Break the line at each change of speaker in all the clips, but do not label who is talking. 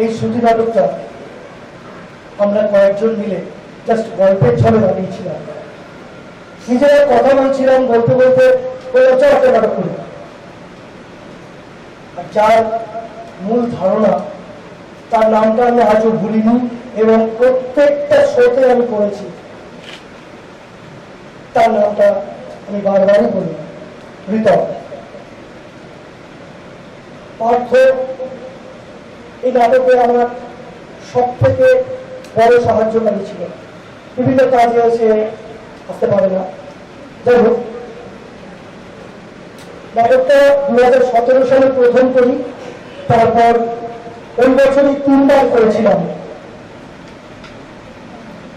এই শ্রুতি নাটকটা আমরা কয়েকজন মিলে জাস্ট গল্পের ছলে বানিয়েছিলাম। নিজেরা কথা বলছিলাম, বলতে বলতে একটা নাটক করি। যার মূল ধারণা, তার নামটা আমি আজও ভুলিনি এবং প্রত্যেকটা শোতে আমি করেছি। তার নামটা আমি বারবারই বলি, ঋতম। পার্থ এই নাটকে আমার সব থেকে বড় সাহায্যকারী ছিল। বিভিন্ন কাজে সে আসতে পারে না। যাই হোক, নাটকটা 2017 সালে প্রথম করি, তারপর ওই বছরই 3 বার করেছিলাম,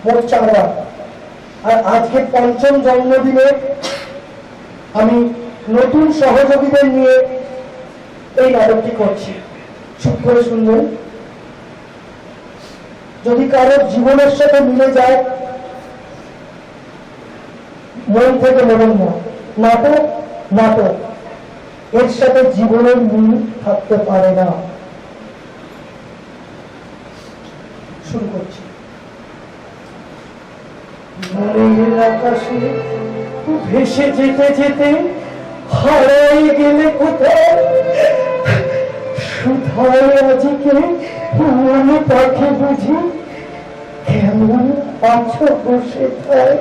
মোট 4 বার। আর আজকে 5ম জন্মদিনে আমি নতুন সহযোগীদের নিয়ে এই নাটকটি করছি। চুপ করে শুনবেন। যদি কারোর জীবনের সাথে মিলে যায়, মন থেকে নেবেন না। নাটক নাটক, এর সাথে জীবনের মিল থাকতে পারে না। শুরু করছি। মনের আকাশে ভেসে যেতে যেতে হারাই গেলে কোথায়, শুধায় আজকে মনে পাখি বুঝি কেমন আছো বসে থাক।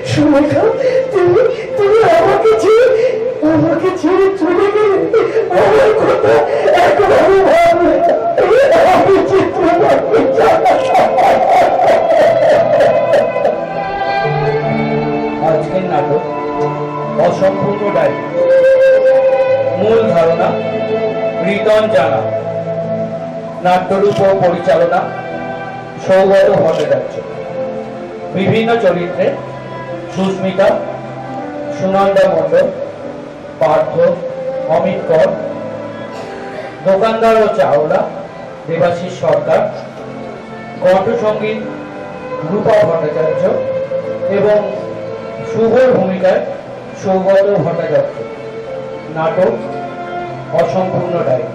সুলেখা, তুমি তুমি আমাকে ছেড়ে চলে গেলে, আমার কথা একবারও ভাবলে না। আমি চিত্র
আজকের নাটক অসম্পূর্ণ ডায়েরি। মূল ধারণা রিতম জানা, নাট্যরূপ ও পরিচালনা সৌগত ভট্টাচার্য। বিভিন্ন চরিত্রে সুস্মিতা, সুনন্দা মণ্ডল, পার্থ, অমিত কর, দোকানদার ও চাওলা দেবাশিস সরকার, কণ্ঠসঙ্গীত রূপা ভট্টাচার্য এবং শুভর ভূমিকায় সৌগত ভট্টাচার্য। নাটক অসম্পূর্ণ ডায়েরি।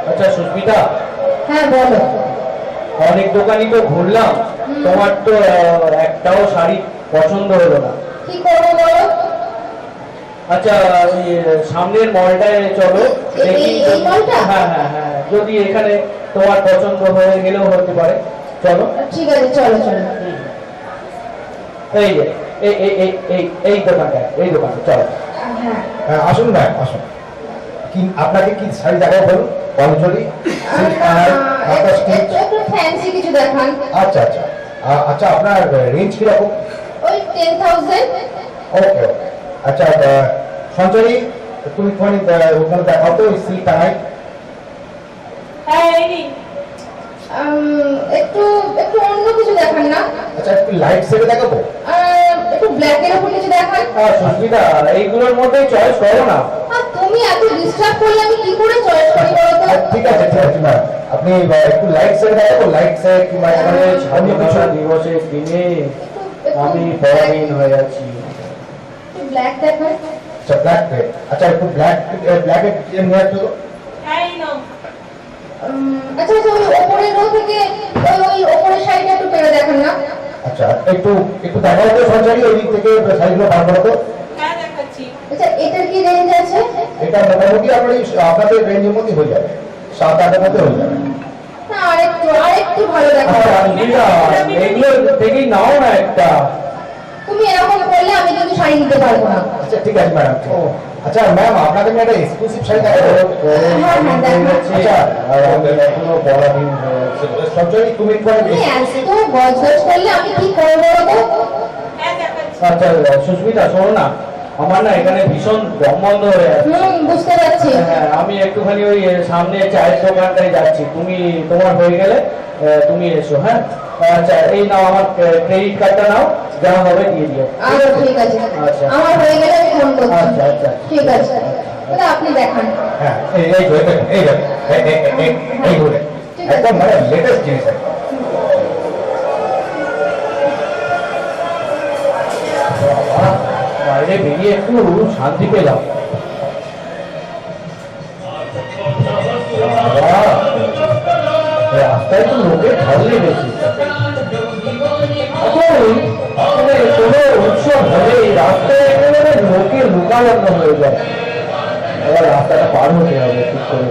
আচ্ছা সুস্মিতা।
হ্যাঁ বলো।
অনেক দোকানই তো ঘুরলাম, তোমার তো একটাও শাড়ি পছন্দ হলো না।
কি করবো বলো?
আচ্ছা ওই সামনের মলটায় চলো, দেখি। হ্যাঁ হ্যাঁ হ্যাঁ, যদি এখানে তোমার পছন্দ হয়ে গেলেও হতে পারে। চলো।
ঠিক আছে, চলো চলো।
এই যে এই দোকানটা, এই দোকানটা চলো।
হ্যাঁ
আসুন ম্যাম, আসুন। কি আপনাকে কি শাড়ি দেখাবো বলুন? অঞ্জলি,
একটু ফ্যান্সি কিছু দেখান।
আচ্ছা আচ্ছা আচ্ছা, আপনার রেঞ্জ কিরকম?
ওই 10,000।
ওকে। আচ্ছা সঞ্জলি, তুমি ওখানে দেখাও তো সিল্ক টানাই।
হ্যাঁ একটু একটু অন্য কিছু দেখান না।
আচ্ছা, একটু লাইট সেটে দেখাবো।
একটু ব্ল্যাক এর উপর কিছু দেখান।
সুস্মিতা, এইগুলোর মধ্যে চয়েস করো না।
আর তুমি এত ডিস্টার্ব করলে আমি কি করে চয়েস করি বলো তো?
ঠিক আছে ম্যাম, আপনি একটু লাইট সেট দেখাবো। লাইট সেট কিংবা এখানে
স্বাধীনতা দিবসের দিনে আমি পরাধীন হয়ে আছি।
ব্ল্যাক দেখান।
আচ্ছা ব্ল্যাক। আচ্ছা একটু ব্ল্যাক নিয়ে আসতো।
আচ্ছা আচ্ছা, ওই ওপরের রো থেকে ওই ওপরের শাড়িটা একটু পেরে দেখান না।
আচ্ছা একটু দেখাও তো সঞ্জলি, ওই দিক থেকে শাড়িগুলো বার করো তো।
আচ্ছা, এটার কি রেঞ্জ আছে?
এটা মোটামুটি আপনাদের রেঞ্জের মধ্যে হয়ে যাবে, 7-8 মধ্যে হয়ে যাবে।
না, আরেকটু ভালো দেখাও।
এগুলো দেখেই নাও না একটা।
তুমি এরকম করলে আমি কিন্তু শাড়ি নিতে পারবো না।
আচ্ছা ঠিক আছে ম্যাডাম। আচ্ছা ম্যাম, আপনাকে আমি একটা এক্সক্লুসিভ শাড়ি দেখাবো। আচ্ছা,
এখনো পরাধীন হয়ে আছে।
সঞ্জলি, তুমি
তুমি এত গজগজ করলে আমি কি করবো বলো তো?
আচ্ছা সুস্মিতা, শোনো না, আমার না এখানে ভীষণ দম বন্ধ হয়ে আছে।
বুঝতে পারছি।
হ্যাঁ, আমি একটুখানি ওই সামনে চায়ের দোকানটায় যাচ্ছি। তোমার হয়ে গেলে তুমি এসো। হ্যাঁ আচ্ছা, এই নাও আমার ক্রেডিট কার্ডটা নাও, যা হবে দিয়ে দিও।
আচ্ছা ঠিক আছে।
আচ্ছা।
আমার হয়ে গেলে আমি ফোন করছি।
আচ্ছা আচ্ছা
ঠিক আছে, তাহলে আপনি দেখান।
হ্যাঁ, এইগুলো একদম মানে লেটেস্ট জিনিস।
বাইরে বেরিয়ে একটু শান্তি পেলাম। রাস্তায় তো লোকের ঢলে বেশি। কোনো উৎসব হলে রাস্তায় একেবারে লোকের লুকাবন্ধ হয়ে যায়। এবার রাস্তাটা পার হতে হবে ঠিক করে।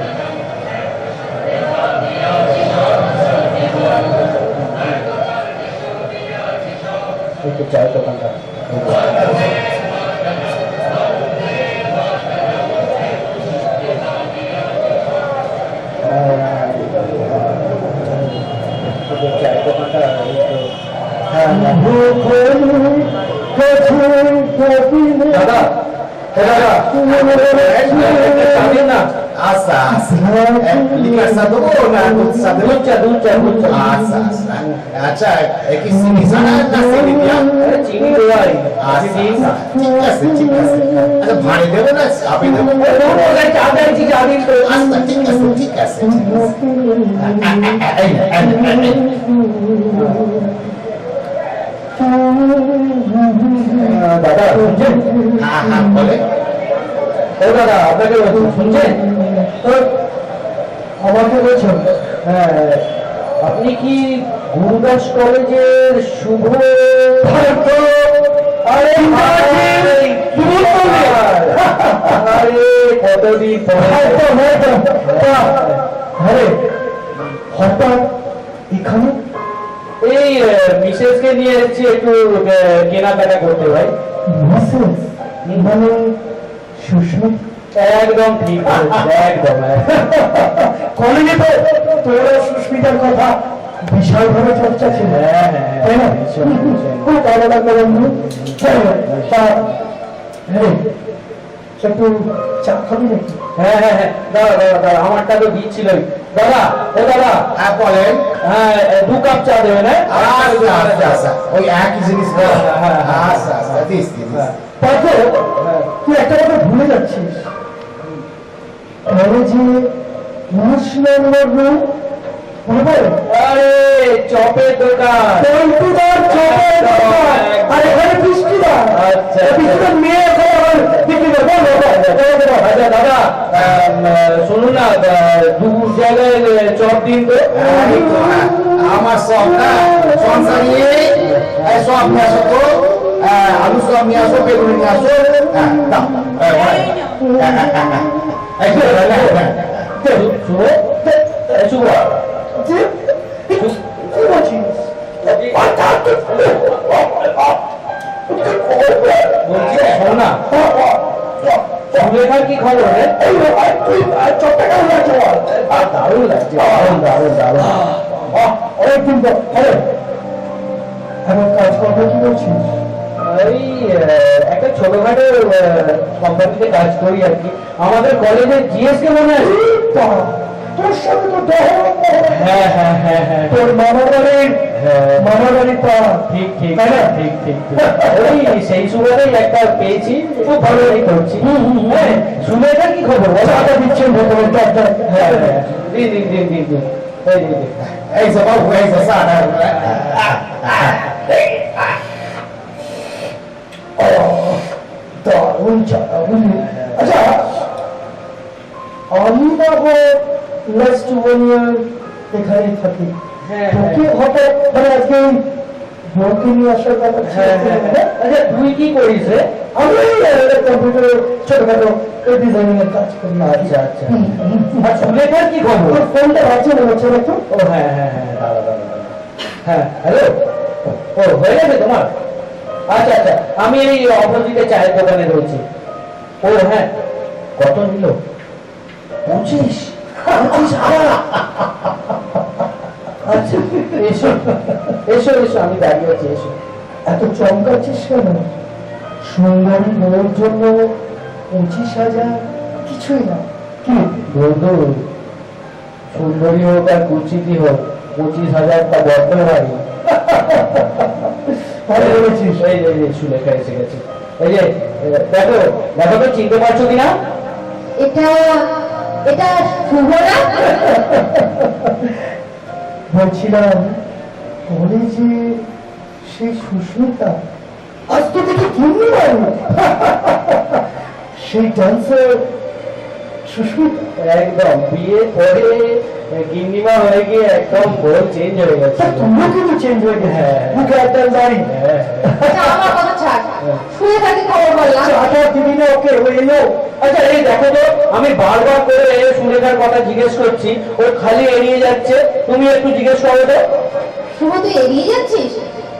একটু চায়ের দোকানটা চায়ের দোকানটা দাদা দাদা চাঁদিন না
আচ্ছা আচ্ছা লিকার চা দেবো না দুধ চা দেবো?
দুধ চা
আচ্ছা আচ্ছা আচ্ছা কি চিনি ছাড়া না চিনি দিয়া?
চিনি দেওয়াই
আচ্ছা ঠিক আছে ঠিক আছে। আচ্ছা ভাড়ি দেবো না চাপি দেবো?
চা দিয়েছি চা দিন তো।
আচ্ছা ঠিক আছে ঠিক আছে ঠিক আছে।
দাদা শুনছেন?
হ্যাঁ হ্যাঁ বলে।
ও দাদা আপনাকে বলছি শুনছেন?
আমাকে বলছেন
হ্যাঁ আপনি কি গুরুদাস কলেজের শুভ? আরে কতদিন
আরে হঠাৎ এখানে
এই মিসেসকে নিয়ে এসেছি একটু কেনাকাটা করতে ভাই।
মিসেস মানে সুস্মিতা?
একদম ঠিক বলেছেন, একদম
কলেজে তো তোরা সুস্মিতার কথা বিশালভাবে চর্চা ছিল, তাই না? খুব ভালো লাগলো বন্ধু। একটু চা খাবি নাকি?
হ্যাঁ হ্যাঁ হ্যাঁ দাদা দাদা দাদা আমারটা তো দিচ্ছিলই। দাদা ও দাদা
হ্যাঁ বলেন।
হ্যাঁ 2 কাপ চা দেবেন।
আচ্ছা আচ্ছা আচ্ছা ওই একই জিনিস বল। আচ্ছা আচ্ছা দিস দিস।
তারপর তুই একটা কথা ভুলে যাচ্ছিস, কলেজে 19 নম্বর রুম মনে পড়ে?
আরে চপের দোকান।
পল্টুদার চপের দোকান। আর এখানে বৃষ্টিদার।
আচ্ছা
বৃষ্টিদার মেয়ে এখন আবার বিক্রি করে। বল, বল, বল।
আচ্ছা দাদা শুনুন না 2 জায়গায় চপ দিন তো।
আমার সব না সংসারী সব নিয়ে আসো তো। আলু সব নিয়ে আসো, বেগুনি নিয়ে আসো। দাও
শুভ শুভ
কি বলছিস?
বলছি শোন না সুলেখার কি খবর রে?
চপটা কেমন লাগছে বল?
দারুণ লাগছে, দারুণ দারুণ দারুণ।
অনেকদিন পর এখন কাজ করবো কি বলছিস?
এই একটা ছোটখাটো কোম্পানিতে কাজ করি আর কি। আমাদের কলেজের জিএস কে মনে আছে?
তোর সাথে তো দহরম
হ্যাঁ হ্যাঁ হ্যাঁ হ্যাঁ
তোর মামা বাড়ি তা
ঠিক ঠিক
তাই না?
ঠিক ঠিক ওই সেই সুবাদেই একটা পেয়েছি, খুব ভালোই করছি। হ্যাঁ সুলেখা কি খবর বলো?
চাটা দিচ্ছেন ভেতরে
হ্যাঁ হ্যাঁ দিন দিন দিন দিন দিন এই দিন দিন।
এই যে বাবু এই যে চা
দারুণ চা বুঝলি? আচ্ছা আমি না লাস্ট 1 ইয়ার এখানে থাকি,
হ্যাঁ,
তোকে হঠাৎ মানে আজকে বউকে নিয়ে আসার কথা ছিল।
আচ্ছা তুই কি করিস রে?
আমি কম্পিউটারে ছোটখাটো ডিজাইনিং এর কাজ করি।
আচ্ছা আচ্ছা আর সুলেখার কি খবর?
তোর ফোনটা বাজছে মনে হচ্ছে একটু।
ও হ্যাঁ হ্যাঁ হ্যাঁ দাঁড়া দাঁড়া দাঁড়া। হ্যাঁ হ্যালো ও হয়ে গেছে তোমার? আচ্ছা আচ্ছা আমি এই অপোজিটে চায়ের দোকানে রয়েছি। ও হ্যাঁ কত নিল? 25,000। আচ্ছা এসো এসো এসো আমি দাঁড়িয়ে আছি এসো।
এত চমকাচ্ছিস কেন? সুন্দরী বউর জন্য 25,000 কিছুই না। কি
বন্ধু সুন্দরী হোক আর কুচিতি হোক 25,000টা বড্ড ভারী।
ভালো বলেছিস।
এই যে সুলেখা এসে গেছে। এই যে দেখো দেখো তো চিনতে পারছো কিনা?
এটা শুভ না?
বলছিলাম কলেজে সেই সুস্মিতা আজ তো দেখি ধন্যবাদ আমি সেই ডান্সার সুস্মিতা।
একদম বিয়ে করে গিন্নিমা হয়ে গিয়ে একদম বড় চেঞ্জ হয়ে গেছে।
তুমিও কিন্তু চেঞ্জ হয়ে গেছে,
হ্যাঁ।
মুখে একটা দাড়ি।
আচ্ছা, আমার কথা ছাড়, শুয়ে থাকি খবর বললাম।
চাটা দিবি না ওকে, ও এলো।
আচ্ছা এই দেখো তো, আমি বারবার করে সুলেখার কথা জিজ্ঞেস করছি, ও খালি এড়িয়ে যাচ্ছে। তুমি একটু জিজ্ঞেস করো তো।
শুভ, তুই এড়িয়ে যাচ্ছিস?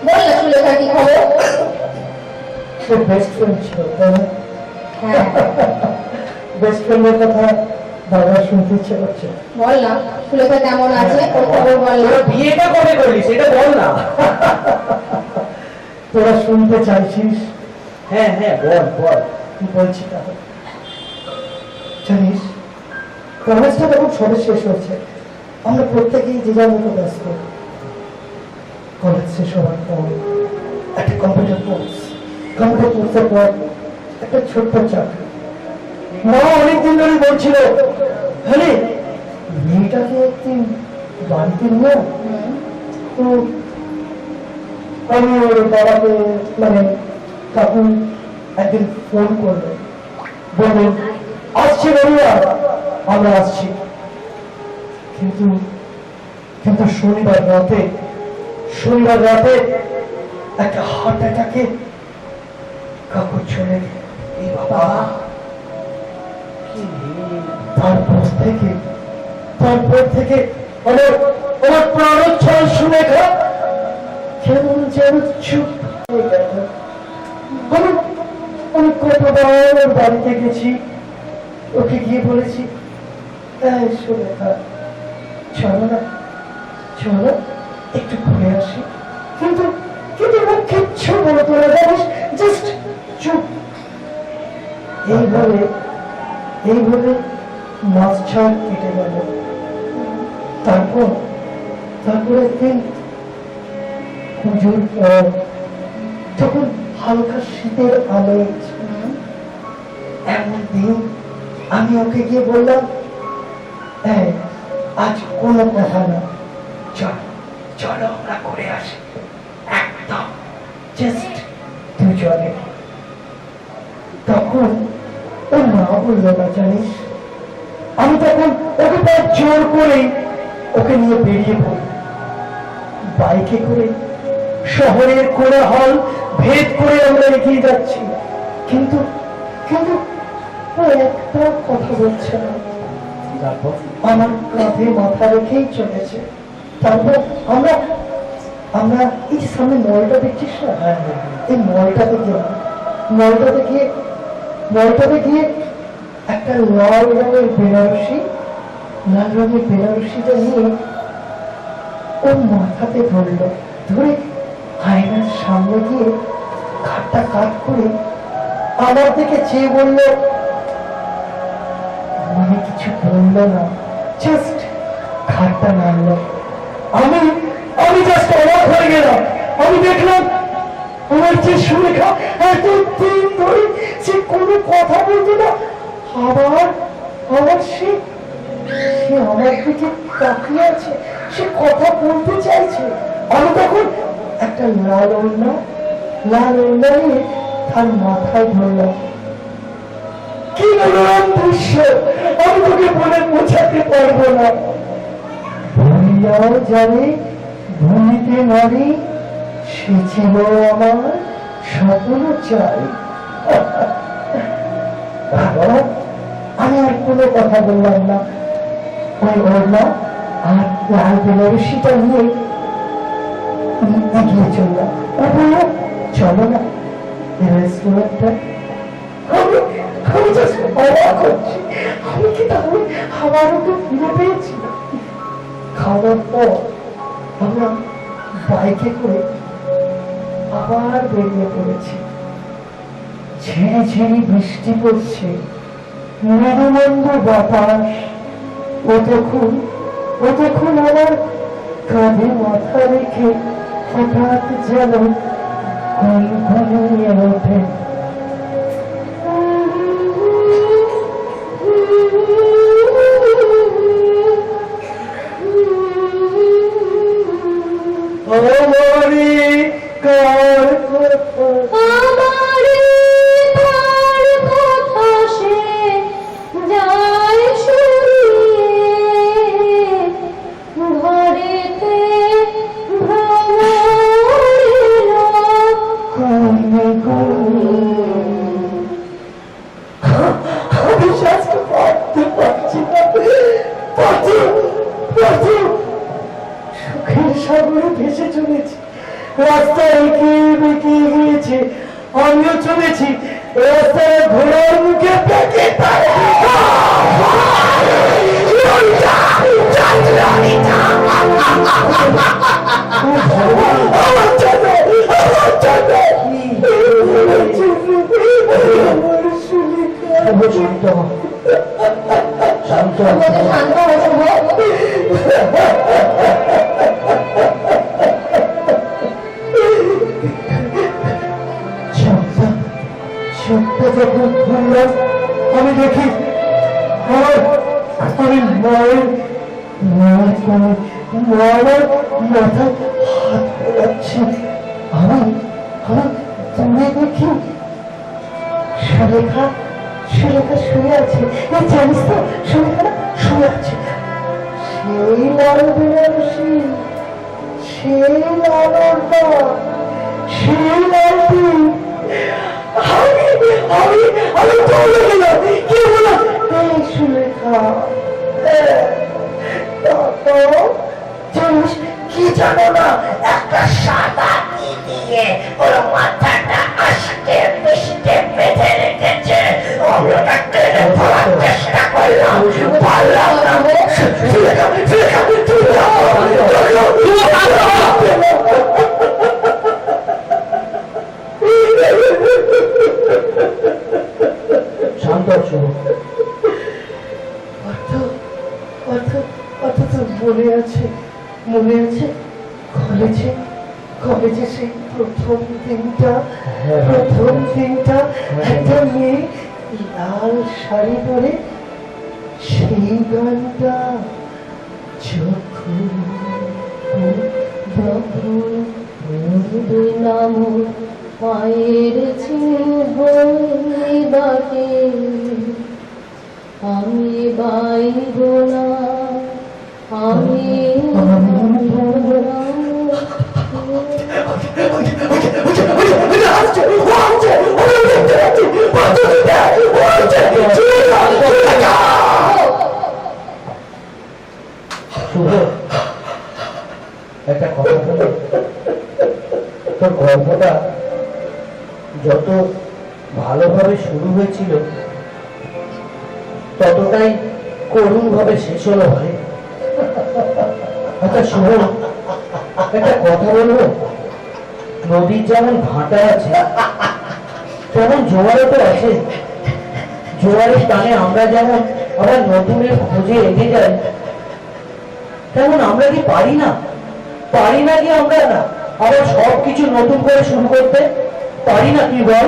বল না সুলেখার কি খবর?
সে বেস্ট ফ্রেন্ড ছিল, তাই না?
হ্যাঁ,
বেস্ট ফ্রেন্ডের কথা বারবার শুনতে ইচ্ছে করছে।
বল না সুলেখা কেমন আছে, ওর খবর বল না।
তোরা বিয়েটা কবে করলি সেটা বল না।
তোরা শুনতে চাইছিস?
হ্যাঁ হ্যাঁ বল বল।
কি বলছি তাহলে? জানিস, কলেজটা তখন সবে শেষ হয়েছে, আমরা প্রত্যেকেই যে যার মতো ব্যস্ত। কলেজ শেষ হওয়ার পর একটা কম্পিউটার কোর্সের পর একটা ছোট্ট চাকরি। মা অনেকদিন ধরে বলছিল, হ্যাঁ মেয়েটাকে একদিন বাড়িতে নিয়ে আয়। তো আমি ওর বাবাকে মানে কাকু একদিন ফোন করলো, বললো আসছি রবিবার, আমরা আসছি। কিন্তু কিন্তু শনিবার রাতে একটা হার্ট অ্যাটাকে কাকু চলে গেল। এই বাবা, তারপর থেকে আমার প্রাণোচ্ছ্বাস শুনে কেমন যেন চুপ হয়ে গেল। আমি কতবার ওর বাড়িতে গেছি, ওকে গিয়ে বলেছি, সুলেখা চলো একটু ঘুরে আসি। কিন্তু ও কিচ্ছু বলতো না, জানিস, জাস্ট চুপ। এইভাবে মাস 6 কেটে গেল। তারপর একদিন পুজোর পর, তখন হালকা শীতের আমেজ, এমন দিন আমি ওকে গিয়ে বললাম, আজ কোনো কথা না, চলো আমরা করে আসি, একদম জাস্ট দুজনে। তখন ও না বললো না, জানিস। আমি তখন ওকে প্রায় জোর করে ওকে নিয়ে বেরিয়ে পড়ি, বাইকে করে শহরের কোলাহল ভেদ করে আমরা এগিয়ে যাচ্ছি। কিন্তু ও একটা কথা বলছে না, আমার কাঁধে মাথা রেখেই চলেছে। তারপর আমরা এই যে সামনে মলটা দেখছিস না, এই মলটাতে গিয়ে একটা লাল রঙের বেনারসিটা নিয়ে ও মাথাতে ধরলো, ধরে আয়নার সামনে গিয়ে খাটটা কাট করে আমার দিকে চেয়ে বললো, মানে কিছু বললো না, জাস্ট খাটটা নাড়লো। আমি জাস্ট অবাক হয়ে গেলাম। আমি দেখলাম আমার যে সুলেখা এতদিন ধরে সে কোনো কথা বলতো না, আবার সে আমার দিকে তাকিয়ে আছে, সে কথা বলতে চাইছে। আমি তখন একটা লাল ওড়না নিয়ে তার মাথায় ধরলাম। কি মনোরম দৃশ্য, আমি তোকে বলে বোঝাতে পারবো না। ভুলিয়াও জানি ভুলিতে নারী, সে ছিল আমার স্বপ্ন চাই। আমি আর কোনো কথা বললাম না, ওই ওড়না আর লাল বেনারসিটা নিয়ে এগিয়ে চললাম। ও বলল, চলো না রেস্টুরেন্টটা। আমি জাস্ট অবাক হচ্ছি, আমি কি তাহলে আবার ওকে ফিরে পেয়েছি? খাওয়ার পর আমরা বাইকে করে আবার বেরিয়ে পড়েছি। ঝিরিঝিরি বৃষ্টি পড়ছে, মৃদুমন্দ বাতাস। ও তখন আমার কাঁধে মাথা রেখে হঠাৎ যেন ঘুমিয়ে ওঠে। আমারি কার কথা,
আমারি
আমিও চলেছি রাস্তায় ঘোড়ার মুখে পেটে শান্ত
তোমাকে শান্ত হতে হবে।
যখন ঘুরলাম আমি দেখি আমি মায়ের মায়ের মাথায় হাত বোলাচ্ছি। আমি দূরে দেখি সুলেখা শুয়ে আছে। এই জানিস তো সুলেখা শুয়ে আছে। সেই লাল বেনারসি, সেই লালটা, সেই লালটি। আমি চলে গেলাম। কি বলো এই সুলেখা? জানিস কি জানো না, একটা সাদা কি দিয়ে ওর মাথাটা আস্তে পিষ্টে বেঁধে রেখেছে। আমি ওটা টেনে ধরার চেষ্টা করলাম, পারলাম না। সুলেখা শান্ত অর্থাৎ মনে আছে কলেজে সেই প্রথম দিনটা একটা মেয়ে লাল শাড়ি পরে সেই গানটা
নাম পায়ের চিহ্ন বাটে আমি বাইব না, আমি
একটা কথা বলে, তোর গল্পটা যত ভালোভাবে শুরু হয়েছিল ততটাই করুণ ভাবে শেষ হলো ভাই। আচ্ছা শুভ, একটা কথা বলবো, নদীর যেমন ভাটা আছে তেমন জোয়ারও তো আছে। জোয়ারের টানে আমরা যেমন আবার নতুনের খোঁজে এগিয়ে যাই, তেমন আমরা কি পারি না কি আমরা না আবার সবকিছু নতুন করে শুরু করতে পারি না? কি বল?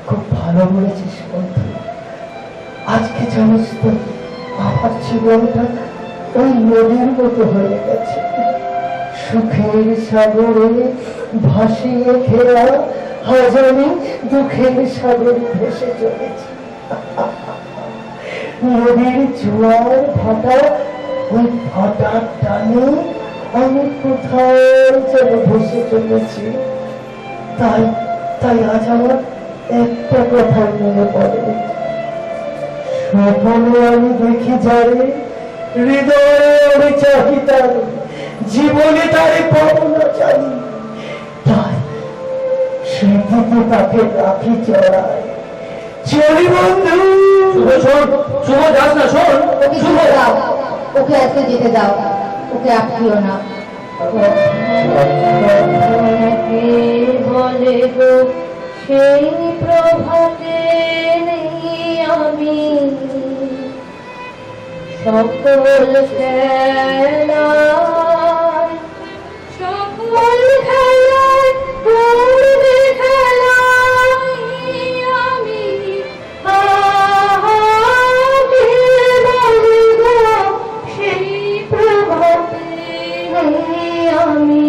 খুব ভালো বলেছিস বন্ধু। আজকে জানিস তো আমার জীবনটা ওই নদীর মতো হয়ে গেছে। সুখের সাগরে ভাসিয়ে ঘেরা হাজারি দুঃখের সাগরে ভেসে চলেছে। নদীর জোয়ার ভাটা, ওই ভাটার টানে আমি কোথাও যেন ভেসে চলেছি। তাই আজ আমার একটা কথা মনে পড়ে, স্বপ্নে আমি দেখি যারে, হৃদয়ে আমি চাহি তার, জীবনে তারে পাবো না জানি। তাই সেদিকে তাকে রাখি চড়াই। চলি বন্ধু। শুভ যাস না, শোন।
ওকে আজকে যেতে দাও, ওকে আটকিও না। বলে গো সেই প্রভাতে নেই আমি, সকল খেলায় পূর্বে খেলায় আমি সেই প্রভাতে আমি।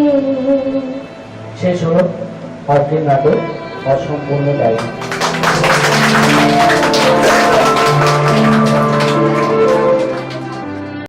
শেষ হলো আজকের নাটক অসম্পূর্ণ গাইড।